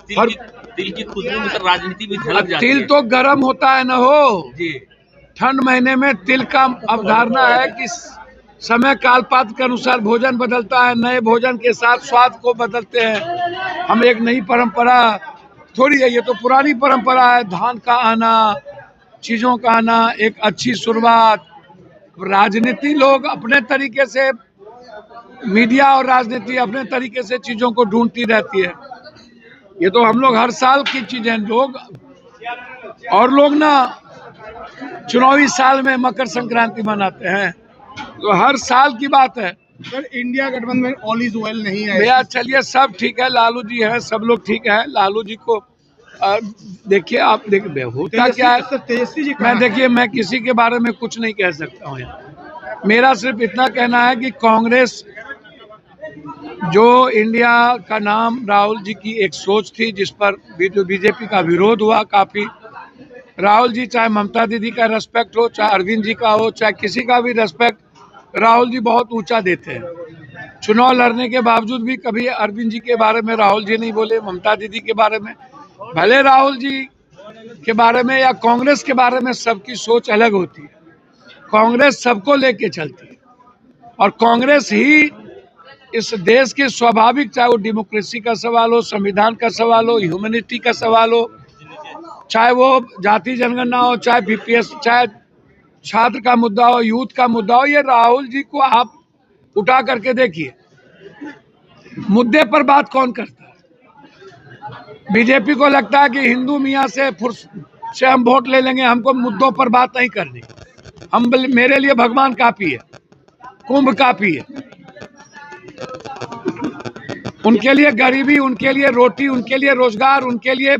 तिल की खुशबू में सर राजनीति भी झलक जाती तिल है। तो गर्म होता है न हो जी ठंड महीने में तिल का अवधारणा है कि समय काल पात्र के अनुसार भोजन बदलता है, नए भोजन के साथ स्वाद को बदलते हैं। हम एक नई परंपरा थोड़ी है, ये तो पुरानी परंपरा है। धान का आना, चीजों का आना, एक अच्छी शुरुआत। राजनीति लोग अपने तरीके से, मीडिया और राजनीति अपने तरीके से चीजों को ढूंढती रहती है। ये तो हम लोग हर साल की चीजें लोग और लोग ना चुनावी साल में मकर संक्रांति मनाते हैं, तो हर साल की बात है। सर इंडिया गठबंधन में ऑल इज वेल नहीं है भैया चलिए सब ठीक है, लालू जी हैं, सब लोग ठीक है। लालू जी को देखिए, आप देखिए होता क्या है। तेजस्वी जी मैं देखिए, मैं किसी के बारे में कुछ नहीं कह सकता हूँ यहाँ। मेरा सिर्फ इतना कहना है कि कांग्रेस जो इंडिया का नाम, राहुल जी की एक सोच थी जिस पर बीजेपी का विरोध हुआ काफी। राहुल जी, चाहे ममता दीदी का रेस्पेक्ट हो, चाहे अरविंद जी का हो, चाहे किसी का भी रेस्पेक्ट, राहुल जी बहुत ऊंचा देते हैं। चुनाव लड़ने के बावजूद भी कभी अरविंद जी के बारे में राहुल जी नहीं बोले, ममता दीदी के बारे में। भले राहुल जी के बारे में या कांग्रेस के बारे में सबकी सोच अलग होती है, कांग्रेस सबको लेके चलती है और कांग्रेस ही इस देश के स्वाभाविक, चाहे वो डेमोक्रेसी का सवाल हो, संविधान का सवाल हो, ह्यूमैनिटी का सवाल हो, चाहे वो जाति जनगणना हो, चाहे बीपीएस, चाहे छात्र का मुद्दा हो, यूथ का मुद्दा हो, ये राहुल जी को आप उठा करके देखिए, मुद्दे पर बात कौन करता है। बीजेपी को लगता है कि हिंदू मियाँ से हम वोट ले लेंगे, हमको मुद्दों पर बात नहीं करनी। हम मेरे लिए भगवान काफी है, कुंभ काफी है, उनके लिए गरीबी, उनके लिए रोटी, उनके लिए रोजगार, उनके लिए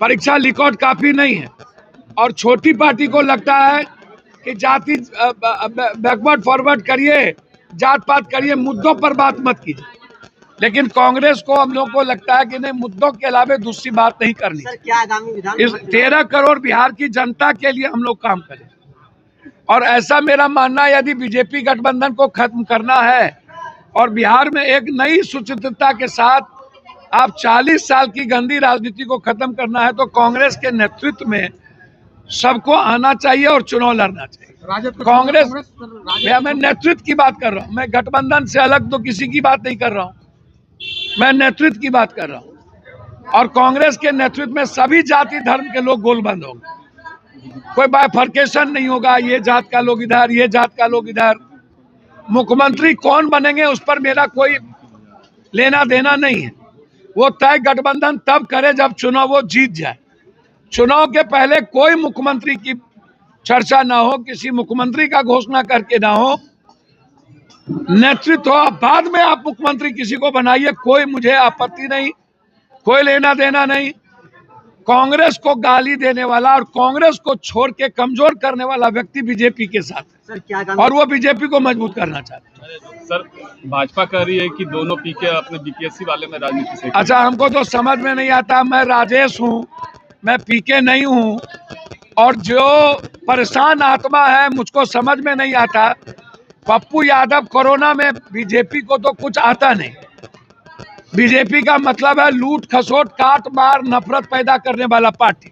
परीक्षा लिकआउट काफी नहीं है। और छोटी पार्टी को लगता है कि जाति बैकवर्ड फॉरवर्ड करिए, जात पात करिए, मुद्दों पर बात मत कीजिए। लेकिन कांग्रेस को, हम लोग को लगता है कि नहीं, मुद्दों के अलावा दूसरी बात नहीं करनी। सर क्या आगामी विधान इस 13 करोड़ बिहार की जनता के लिए हम लोग काम करें। और ऐसा मेरा मानना है, यदि बीजेपी गठबंधन को खत्म करना है और बिहार में एक नई सुचित्रता के साथ आप 40 साल की गंदी राजनीति को खत्म करना है, तो कांग्रेस के नेतृत्व में सबको आना चाहिए और चुनाव लड़ना चाहिए। कांग्रेस, मैं नेतृत्व की बात कर रहा हूँ, मैं गठबंधन से अलग तो किसी की बात नहीं कर रहा हूँ, मैं नेतृत्व की बात कर रहा हूँ। और कांग्रेस के नेतृत्व में सभी जाति धर्म के लोग गोलबंद होंगे, कोई बाइफर्केशन नहीं होगा, ये जात का लोग इधर, ये जात का लोग इधर। मुख्यमंत्री कौन बनेंगे उस पर मेरा कोई लेना देना नहीं है, वो तय गठबंधन तब करे जब चुनाव वो जीत जाए। चुनाव के पहले कोई मुख्यमंत्री की चर्चा ना हो, किसी मुख्यमंत्री का घोषणा करके ना हो, नेतृत्व हो, बाद में आप मुख्यमंत्री किसी को बनाइए, कोई मुझे आपत्ति नहीं, कोई लेना देना नहीं। कांग्रेस को गाली देने वाला और कांग्रेस को छोड़ के कमजोर करने वाला व्यक्ति बीजेपी के साथ है, सर क्या और वो बीजेपी को मजबूत करना चाहते हैं। सर भाजपा कह रही है कि दोनों पीके अपने बीपीएससी वाले में राजनीति से। अच्छा, हमको तो समझ में नहीं आता, मैं राजेश हूँ, मैं पीके नहीं हूँ, और जो परेशान आत्मा है मुझको समझ में नहीं आता। पप्पू यादव कोरोना में, बीजेपी को तो कुछ आता नहीं। बीजेपी का मतलब है लूट खसोट, काट मार, नफरत पैदा करने वाला party.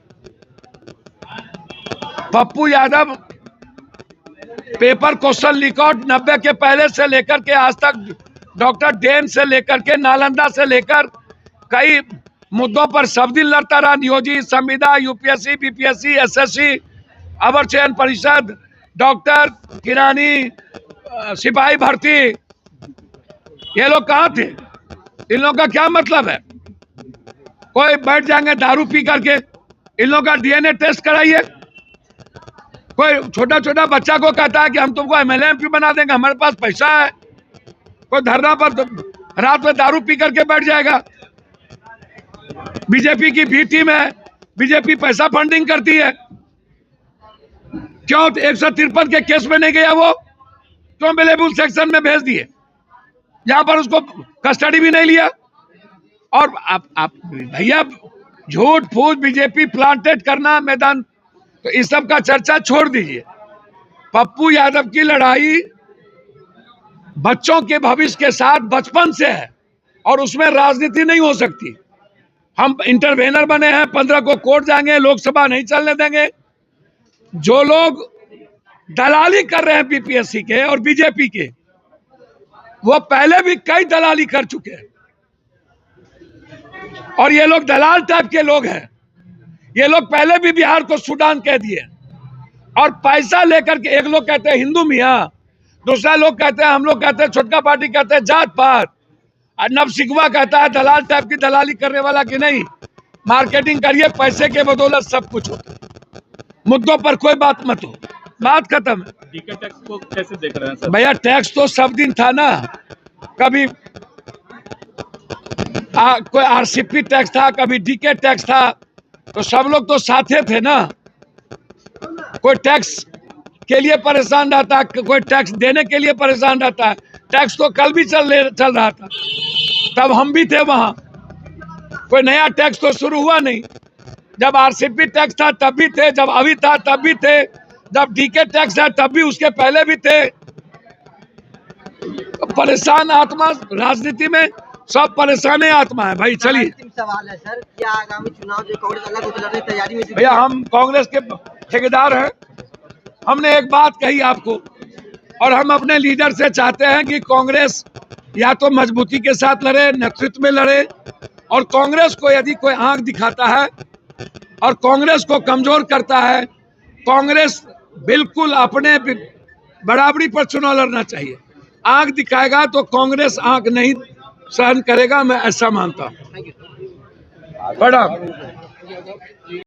Pappu Yadav paper question leak out 90 के पहले से लेकर के आज तक, डॉक्टर डेन से लेकर के, नालंदा से लेकर कई मुद्दों पर सब दिन लड़ता रहा। नियोजित संविदा, यूपीएससी, बीपीएससी, एसएससी, अवर चयन परिषद, डॉक्टर, किरानी, सिपाही भर्ती, ये लोग कहाँ थे? इन लोगों का क्या मतलब है? कोई बैठ जाएंगे दारू पी करके, इन लोगों का डीएनए टेस्ट कराइए। कोई छोटा छोटा बच्चा को कहता है कि हम तुमको एमएलए एमपी बना देंगे, हमारे पास पैसा है। कोई धरना पर तो रात में दारू पी करके बैठ जाएगा। बीजेपी की बी टीम है, बीजेपी पैसा फंडिंग करती है। क्यों 153 के केस में नहीं गया वो? क्यों अवेलेबल सेक्शन में भेज दिए? यहाँ पर उसको कस्टडी भी नहीं लिया। और आप भैया झूठ फूट बीजेपी प्लांटेड करना मैदान, तो इस सब का चर्चा छोड़ दीजिए। पप्पू यादव की लड़ाई बच्चों के भविष्य के साथ बचपन से है और उसमें राजनीति नहीं हो सकती। हम इंटरवेनर बने हैं, 15 को कोर्ट जाएंगे, लोकसभा नहीं चलने देंगे। जो लोग दलाली कर रहे हैं बीपीएससी के और बीजेपी के, वो पहले भी कई दलाली कर चुके हैं और ये लोग दलाल टाइप के लोग हैं। ये लोग पहले भी बिहार को सूडान कह दिए और पैसा लेकर के, एक लोग कहते हैं हिंदू मियाँ, दूसरा लोग कहते हैं, हम लोग कहते हैं, छोटका पार्टी कहते हैं जात पात, और नवसिखवा कहता है दलाल टाइप की दलाली करने वाला कि नहीं, मार्केटिंग करिए, पैसे के बदौलत सब कुछ होता है, मुद्दों पर कोई बात मत हो, बात खत्म है। डीके टैक्स को कैसे देख रहे हैं सर? भैया टैक्स तो सब दिन था ना, कभी कोई आरसीपी टैक्स था, कभी डीके टैक्स था, तो सब लोग तो साथे थे ना। कोई टैक्स के लिए परेशान रहता है, कोई टैक्स देने के लिए परेशान रहता है। टैक्स तो कल भी चल रहा था, तब हम भी थे वहां, कोई नया टैक्स तो शुरू हुआ नहीं। जब आरसीपी टैक्स था तब भी थे, जब अभी था तब भी थे, जब डीके टैक्स है तब भी उसके पहले भी थे। परेशान आत्मा राजनीति में, सब परेशान आत्मा है भाई। चलिए, अंतिम सवाल है सर, क्या आगामी चुनाव जो कांग्रेस अलग होकर लड़ने की तैयारी में जुटी भैया है? हम कांग्रेस के ठेकेदार हैं। हमने एक बात कही आपको, और हम अपने लीडर से चाहते हैं कि कांग्रेस या तो मजबूती के साथ लड़े, नेतृत्व में लड़े, और कांग्रेस को यदि कोई आंख दिखाता है और कांग्रेस को कमजोर करता है, कांग्रेस बिल्कुल अपने बराबरी पर चुनाव लड़ना चाहिए। आंख दिखाएगा तो कांग्रेस आंख नहीं सहन करेगा, मैं ऐसा मानता हूँ। बड़ा